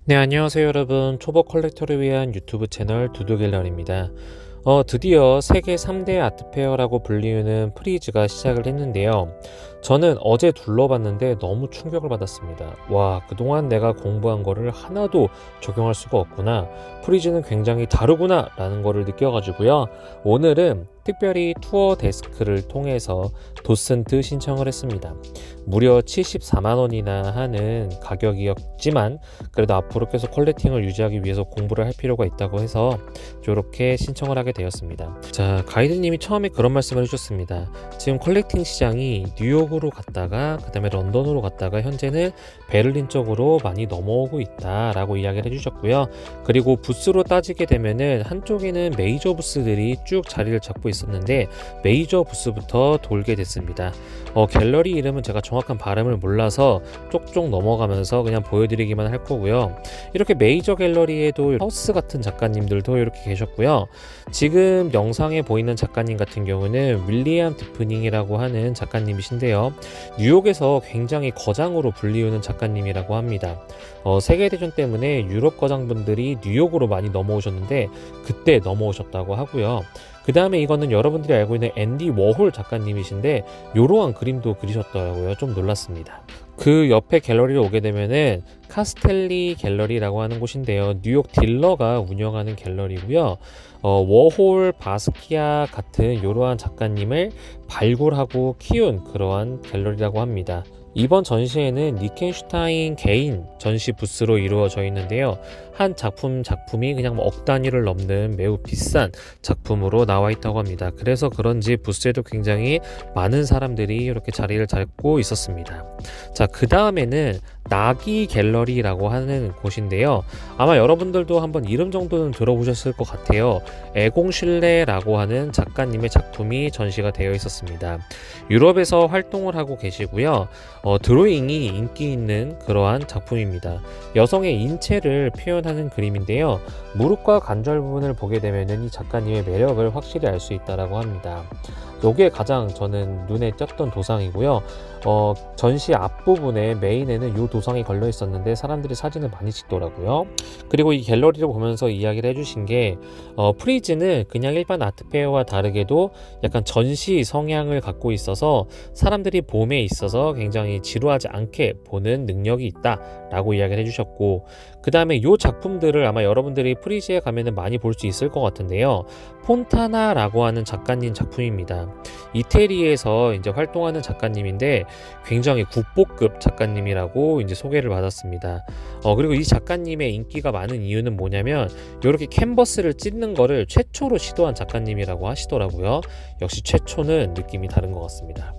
네, 안녕하세요 여러분. 초보 컬렉터를 위한 유튜브 채널 두두갤러리입니다. 드디어 세계 3대 아트페어라고 불리우는 프리즈가 시작을 했는데요. 저는 어제 둘러봤는데 너무 충격을 받았습니다. 와, 그동안 내가 공부한 거를 하나도 적용할 수가 없구나. 프리즈는 굉장히 다르구나 라는 거를 느껴가지고요. 오늘은 특별히 투어 데스크를 통해서 도슨트 신청을 했습니다. 무려 74만 원이나 하는 가격이었지만 그래도 앞으로 계속 컬렉팅을 유지하기 위해서 공부를 할 필요가 있다고 해서 이렇게 신청을 하게 되었습니다. 자, 가이드님이 처음에 그런 말씀을 해주셨습니다. 지금 컬렉팅 시장이 뉴욕으로 갔다가 그 다음에 런던으로 갔다가 현재는 베를린 쪽으로 많이 넘어오고 있다라고 이야기를 해주셨고요. 그리고 부스로 따지게 되면은 한쪽에는 메이저 부스들이 쭉 자리를 잡고 있었는데 메이저 부스부터 돌게 됐습니다. 갤러리 이름은 제가 정확한 발음을 몰라서 쪽쪽 넘어가면서 그냥 보여드리기만 할 거고요. 이렇게 메이저 갤러리에도 하우스 같은 작가님들도 이렇게 계셨고요. 지금 영상에 보이는 작가님 같은 경우는 윌리엄 디프닝이라고 하는 작가님이신데요. 뉴욕에서 굉장히 거장으로 불리우는 작가님이라고 합니다. 세계대전 때문에 유럽 거장분들이 뉴욕으로 많이 넘어오셨는데 그때 넘어오셨다고 하고요. 그 다음에 이거는 여러분들이 알고 있는 앤디 워홀 작가님이신데 이러한 그림도 그리셨더라고요. 좀 놀랐습니다. 그 옆에 갤러리를 오게 되면은 카스텔리 갤러리라고 하는 곳인데요. 뉴욕 딜러가 운영하는 갤러리고요. 워홀, 바스키아 같은 이러한 작가님을 발굴하고 키운 그러한 갤러리라고 합니다. 이번 전시회는 니켄슈타인 개인 전시 부스로 이루어져 있는데요. 한 작품이 그냥 억 단위를 넘는 매우 비싼 작품으로 나와 있다고 합니다. 그래서 그런지 부스에도 굉장히 많은 사람들이 이렇게 자리를 잡고 있었습니다. 자, 그 다음에는 나기 갤러리라고 하는 곳인데요. 아마 여러분들도 한번 이름 정도는 들어보셨을 것 같아요. 에공실레라고 하는 작가님의 작품이 전시가 되어 있었습니다. 유럽에서 활동을 하고 계시고요. 드로잉이 인기 있는 그러한 작품입니다. 여성의 인체를 표현하는 그림인데요. 무릎과 관절 부분을 보게 되면 이 작가님의 매력을 확실히 알 수 있다고 합니다. 이게 가장 저는 눈에 띄었던 도상이고요. 전시 앞부분에 메인에는 이 도상이 걸려 있었는데 사람들이 사진을 많이 찍더라고요. 그리고 이 갤러리를 보면서 이야기를 해주신 게 프리즈는 그냥 일반 아트페어와 다르게도 약간 전시 성향을 갖고 있어서 사람들이 봄에 있어서 굉장히 지루하지 않게 보는 능력이 있다라고 이야기를 해주셨고, 그 다음에 이 작품들을 아마 여러분들이 프리즈에 가면은 많이 볼 수 있을 것 같은데요. 폰타나라고 하는 작가님 작품입니다. 이태리에서 이제 활동하는 작가님인데 굉장히 국보급 작가님이라고 이제 소개를 받았습니다. 그리고 이 작가님의 인기가 많은 이유는 뭐냐면 이렇게 캔버스를 찢는 거를 최초로 시도한 작가님이라고 하시더라고요. 역시 최초는 느낌이 다른 것 같습니다.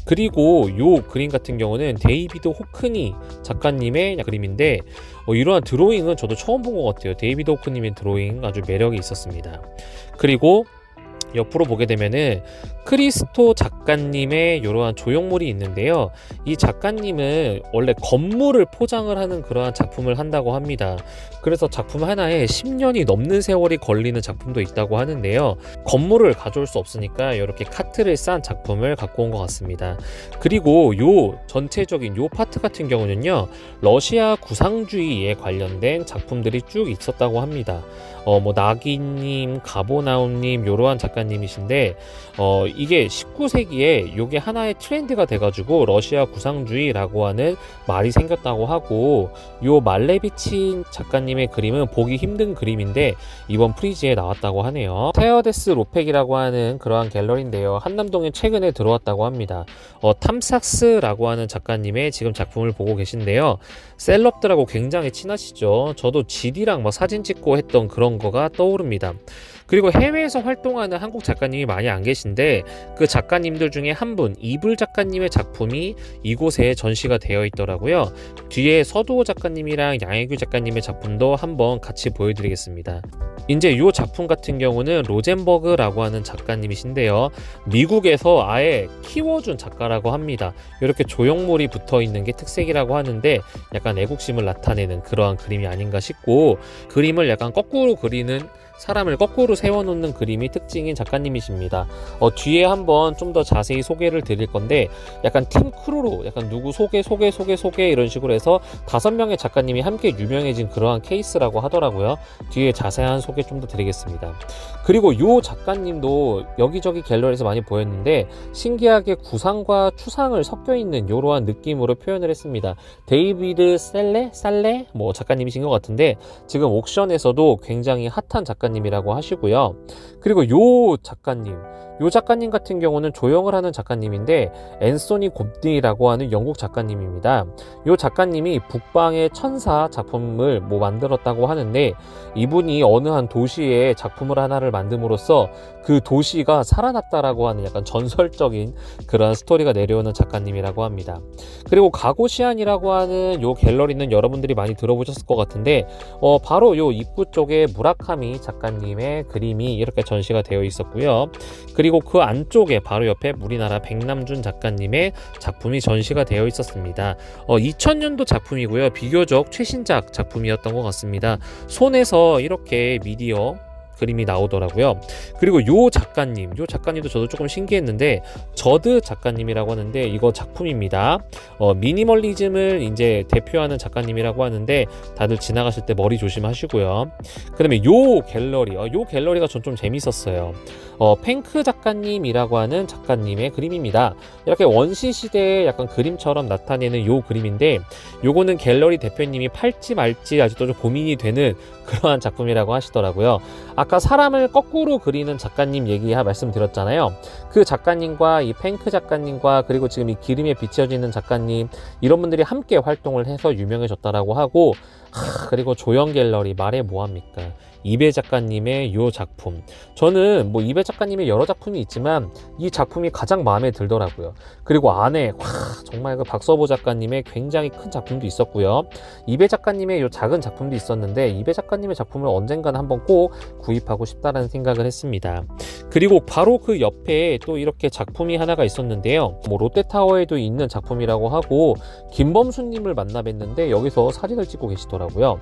그리고 요 그림 같은 경우는 데이비드 호크니 작가님의 그림인데 이러한 드로잉은 저도 처음 본 것 같아요. 데이비드 호크님의 드로잉 아주 매력이 있었습니다. 그리고 옆으로 보게 되면은 크리스토 작가님의 이러한 조형물이 있는데요. 이 작가님은 원래 건물을 포장을 하는 그러한 작품을 한다고 합니다. 그래서 작품 하나에 10년이 넘는 세월이 걸리는 작품도 있다고 하는데요. 건물을 가져올 수 없으니까 이렇게 카트를 싼 작품을 갖고 온 것 같습니다. 그리고 요 전체적인 요 파트 같은 경우는요, 러시아 구상주의에 관련된 작품들이 쭉 있었다고 합니다. 나기님, 가보나우님 요러한 작가님이신데 이게 19세기에 요게 하나의 트렌드가 돼가지고 러시아 구상주의라고 하는 말이 생겼다고 하고, 요 말레비친 작가님의 그림은 보기 힘든 그림인데 이번 프리즈에 나왔다고 하네요. 테어데스 로펙이라고 하는 그러한 갤러리인데요. 한남동에 최근에 들어왔다고 합니다. 탐삭스라고 하는 작가님의 지금 작품을 보고 계신데요. 셀럽들하고 굉장히 친하시죠. 저도 GD랑 막 사진 찍고 했던 그런 거가 떠오릅니다. 그리고 해외에서 활동하는 한국 작가님이 많이 안 계신데 그 작가님들 중에 한 분, 이불 작가님의 작품이 이곳에 전시가 되어 있더라고요. 뒤에 서두호 작가님이랑 양혜규 작가님의 작품도 한번 같이 보여드리겠습니다. 이제 이 작품 같은 경우는 로젠버그라고 하는 작가님이신데요. 미국에서 아예 키워준 작가라고 합니다. 이렇게 조형물이 붙어 있는 게 특색이라고 하는데 약간 애국심을 나타내는 그러한 그림이 아닌가 싶고, 그림을 약간 거꾸로 그리는, 사람을 거꾸로 세워놓는 그림이 특징인 작가님이십니다. 뒤에 한번 좀 더 자세히 소개를 드릴 건데, 약간 팀 크루로 약간 누구 소개 이런 식으로 해서 5명의 작가님이 함께 유명해진 그러한 케이스라고 하더라고요. 뒤에 자세한 소개 좀 더 드리겠습니다. 그리고 요 작가님도 여기저기 갤러리에서 많이 보였는데 신기하게 구상과 추상을 섞여 있는 이러한 느낌으로 표현을 했습니다. 데이비드 살레 뭐 작가님이신 것 같은데 지금 옥션에서도 굉장히 핫한 작가님이라고 하시고요. 그리고 요 작가님 같은 경우는 조형을 하는 작가님인데 앤소니 곱딩이라고 하는 영국 작가님입니다. 요 작가님이 북방의 천사 작품을 만들었다고 하는데, 이분이 어느 한 도시에 작품을 하나를 만듦으로써 그 도시가 살아났다라고 하는 약간 전설적인 그런 스토리가 내려오는 작가님이라고 합니다. 그리고 가고시안이라고 하는 요 갤러리는 여러분들이 많이 들어보셨을 것 같은데 바로 요 입구 쪽에 무라카미 작가님의 그림이 이렇게 전시가 되어 있었고요. 그리고 그 안쪽에 바로 옆에 우리나라 백남준 작가님의 작품이 전시가 되어 있었습니다. 2000년도 작품이고요. 비교적 최신작 작품이었던 것 같습니다. 손에서 이렇게 미디어 그림이 나오더라고요. 그리고 요 작가님도 저도 조금 신기했는데, 저드 작가님이라고 하는데 이거 작품입니다. 미니멀리즘을 이제 대표하는 작가님이라고 하는데 다들 지나가실 때 머리 조심하시고요. 그 다음에 요 갤러리가 전 좀 재밌었어요. 팽크 작가님이라고 하는 작가님의 그림입니다. 이렇게 원시 시대의 약간 그림처럼 나타내는 요 그림인데, 요거는 갤러리 대표님이 팔지 말지 아직도 좀 고민이 되는 그러한 작품이라고 하시더라고요. 아까 사람을 거꾸로 그리는 작가님 말씀드렸잖아요. 그 작가님과 이 팽크 작가님과 그리고 지금 이 기름에 비춰지는 작가님, 이런 분들이 함께 활동을 해서 유명해졌다라고 하고, 그리고 조형 갤러리 말해 뭐합니까? 이배 작가님의 요 작품, 저는 이배 작가님의 여러 작품이 있지만 이 작품이 가장 마음에 들더라고요. 그리고 안에 정말 그 박서보 작가님의 굉장히 큰 작품도 있었고요. 이배 작가님의 요 작은 작품도 있었는데, 이배 작가님의 작품을 언젠가는 한번 꼭 구입하고 싶다라는 생각을 했습니다. 그리고 바로 그 옆에 또 이렇게 작품이 하나가 있었는데요. 롯데타워에도 있는 작품이라고 하고, 김범수님을 만나 뵀는데 여기서 사진을 찍고 계시더라고요.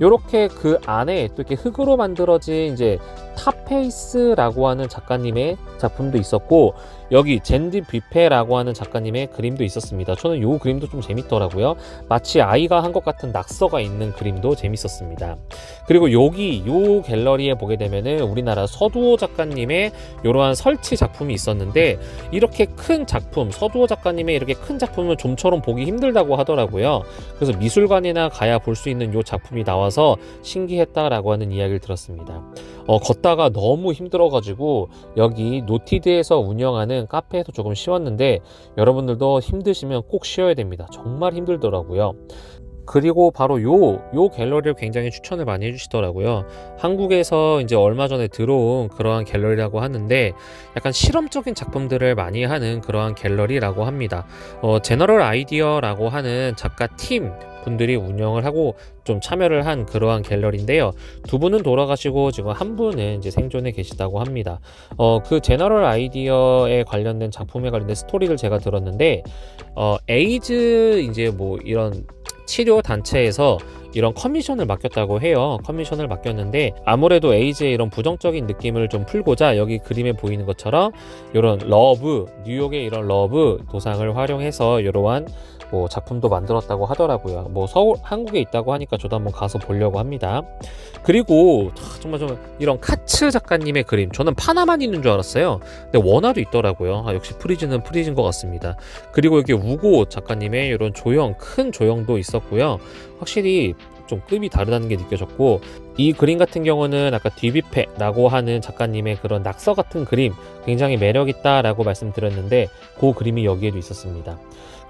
요렇게 그 안에 또 이렇게 흙으로 만들어진 이제 타페이스라고 하는 작가님의 작품도 있었고, 여기 젠디 뷔페라고 하는 작가님의 그림도 있었습니다. 저는 요 그림도 좀 재밌더라고요. 마치 아이가 한 것 같은 낙서가 있는 그림도 재밌었습니다. 그리고 여기 요 갤러리에 보게 되면은 우리나라 서두호 작가님의 이러한 설치 작품이 있었는데, 이렇게 큰 작품, 서두호 작가님의 이렇게 큰 작품을 좀처럼 보기 힘들다고 하더라고요. 그래서 미술관이나 가야 볼 수 있는 요 작품이 나와서 신기했다라고 하는 이야기를 들었습니다. 걷다가 너무 힘들어가지고 여기 노티드에서 운영하는 카페에서 조금 쉬었는데, 여러분들도 힘드시면 꼭 쉬어야 됩니다. 정말 힘들더라고요. 그리고 바로 요 갤러리를 굉장히 추천을 많이 해주시더라고요. 한국에서 이제 얼마 전에 들어온 그러한 갤러리라고 하는데, 약간 실험적인 작품들을 많이 하는 그러한 갤러리라고 합니다. 제너럴 아이디어라고 하는 작가 팀 분들이 운영을 하고 좀 참여를 한 그러한 갤러리인데요. 두 분은 돌아가시고 지금 한 분은 이제 생존해 계시다고 합니다. 그 제너럴 아이디어에 관련된 작품에 관련된 스토리를 제가 들었는데, 에이즈 이제 이런 치료 단체에서 이런 커미션을 맡겼다고 해요. 커미션을 맡겼는데, 아무래도 에이즈의 이런 부정적인 느낌을 좀 풀고자 여기 그림에 보이는 것처럼 이런 뉴욕의 이런 러브 도상을 활용해서 이러한 작품도 만들었다고 하더라고요. 한국에 있다고 하니까 저도 한번 가서 보려고 합니다. 그리고 정말 좀 이런 카츠 작가님의 그림, 저는 파나만 있는 줄 알았어요. 근데 원화도 있더라고요. 역시 프리즈는 프리즈인 것 같습니다. 그리고 여기 우고 작가님의 이런 큰 조형도 있었고요. 확실히 좀 급이 다르다는 게 느껴졌고, 이 그림 같은 경우는 아까 디비페라고 하는 작가님의 그런 낙서 같은 그림 굉장히 매력있다라고 말씀드렸는데, 그 그림이 여기에도 있었습니다.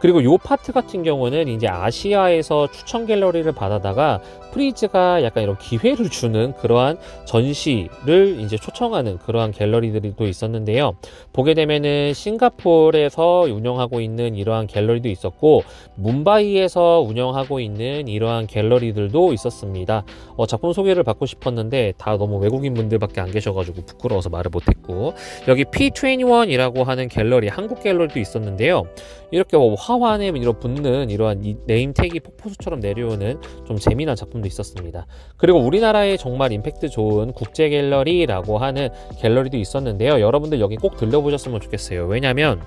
그리고 요 파트 같은 경우는 이제 아시아에서 추천 갤러리를 받아다가 프리즈가 약간 이런 기회를 주는 그러한 전시를 이제 초청하는 그러한 갤러리들이 또 있었는데요. 보게 되면은 싱가포르에서 운영하고 있는 이러한 갤러리도 있었고, 뭄바이에서 운영하고 있는 이러한 갤러리들도 있었습니다. 작품 소개를 받고 싶었는데 다 너무 외국인 분들밖에 안 계셔가지고 부끄러워서 말을 못했고, 여기 P21이라고 하는 갤러리, 한국 갤러리도 있었는데요. 이렇게 화환에 붙는 이러한 네임택이 폭포수처럼 내려오는 좀 재미난 작품도 있었습니다. 그리고 우리나라에 정말 임팩트 좋은 국제 갤러리라고 하는 갤러리도 있었는데요. 여러분들 여기 꼭 들려보셨으면 좋겠어요. 왜냐면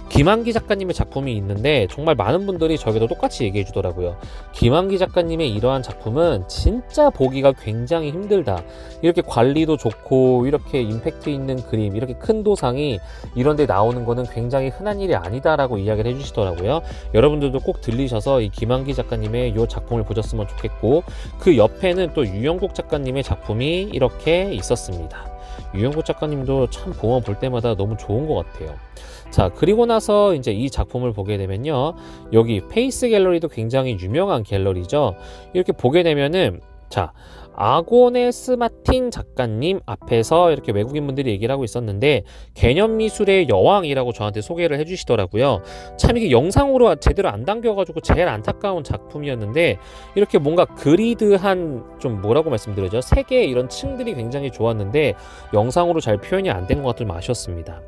김한기 작가님의 작품이 있는데 정말 많은 분들이 저에게도 똑같이 얘기해 주더라고요. 김한기 작가님의 이러한 작품은 진짜 보기가 굉장히 힘들다. 이렇게 관리도 좋고 이렇게 임팩트 있는 그림, 이렇게 큰 도상이 이런 데 나오는 거는 굉장히 흔한 일이 아니다라고 이야기를 해주시더라고요. 여러분들도 꼭 들리셔서 이 김한기 작가님의 이 작품을 보셨으면 좋겠고, 그 옆에는 또 유영국 작가님의 작품이 이렇게 있었습니다. 유영국 작가님도 참 보면 볼 때마다 너무 좋은 것 같아요. 자, 그리고 나서 이제 이 작품을 보게 되면요, 여기 페이스 갤러리도 굉장히 유명한 갤러리죠. 이렇게 보게 되면은, 자, 아고네스 마틴 작가님 앞에서 이렇게 외국인 분들이 얘기를 하고 있었는데, 개념미술의 여왕이라고 저한테 소개를 해주시더라고요. 참 이게 영상으로 제대로 안 담겨가지고 제일 안타까운 작품이었는데, 이렇게 뭔가 그리드한, 좀 뭐라고 말씀드려죠? 세 개의 이런 층들이 굉장히 좋았는데 영상으로 잘 표현이 안 된 것 같아 좀 아쉬웠습니다.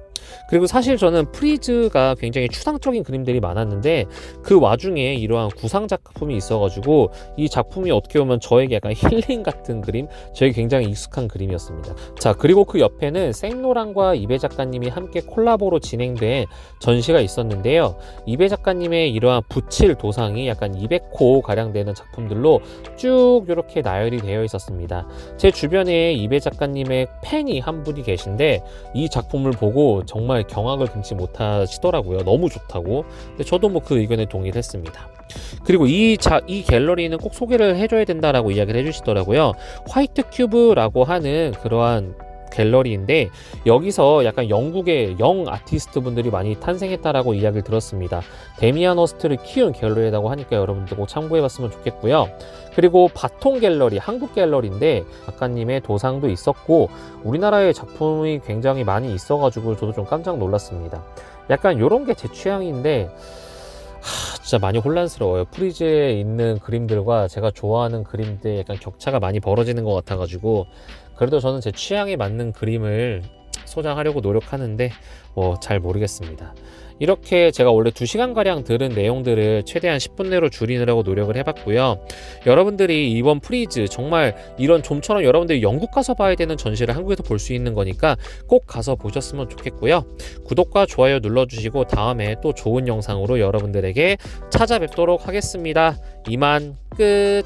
그리고 사실 저는 프리즈가 굉장히 추상적인 그림들이 많았는데 그 와중에 이러한 구상 작품이 있어가지고 이 작품이 어떻게 보면 저에게 약간 힐링 같은 그림, 저에게 굉장히 익숙한 그림이었습니다. 자, 그리고 그 옆에는 생로랑과 이배 작가님이 함께 콜라보로 진행된 전시가 있었는데요. 이배 작가님의 이러한 붓칠 도상이 약간 200호 가량 되는 작품들로 쭉 이렇게 나열이 되어 있었습니다. 제 주변에 이배 작가님의 팬이 한 분이 계신데 이 작품을 보고 정말 경악을 금치 못하시더라고요. 너무 좋다고. 근데 저도 뭐 그 의견에 동의를 했습니다. 그리고 이 갤러리는 꼭 소개를 해줘야 된다라고 이야기를 해주시더라고요. 화이트 큐브라고 하는 그러한 갤러리인데 여기서 약간 영국의 영 아티스트 분들이 많이 탄생했다라고 이야기를 들었습니다. 데미안 허스트를 키운 갤러리라고 하니까 여러분들 꼭 참고해봤으면 좋겠고요. 그리고 바통 갤러리, 한국 갤러리인데 작가님의 도상도 있었고 우리나라의 작품이 굉장히 많이 있어가지고 저도 좀 깜짝 놀랐습니다. 약간 요런 게 제 취향인데 진짜 많이 혼란스러워요. 프리즈에 있는 그림들과 제가 좋아하는 그림들 약간 격차가 많이 벌어지는 것 같아가지고 그래도 저는 제 취향에 맞는 그림을 소장하려고 노력하는데 잘 모르겠습니다. 이렇게 제가 원래 2시간가량 들은 내용들을 최대한 10분 내로 줄이느라고 노력을 해봤고요. 여러분들이 이번 프리즈 정말 이런 좀처럼 여러분들이 영국 가서 봐야 되는 전시를 한국에서 볼 수 있는 거니까 꼭 가서 보셨으면 좋겠고요. 구독과 좋아요 눌러주시고 다음에 또 좋은 영상으로 여러분들에게 찾아뵙도록 하겠습니다. 이만 끝.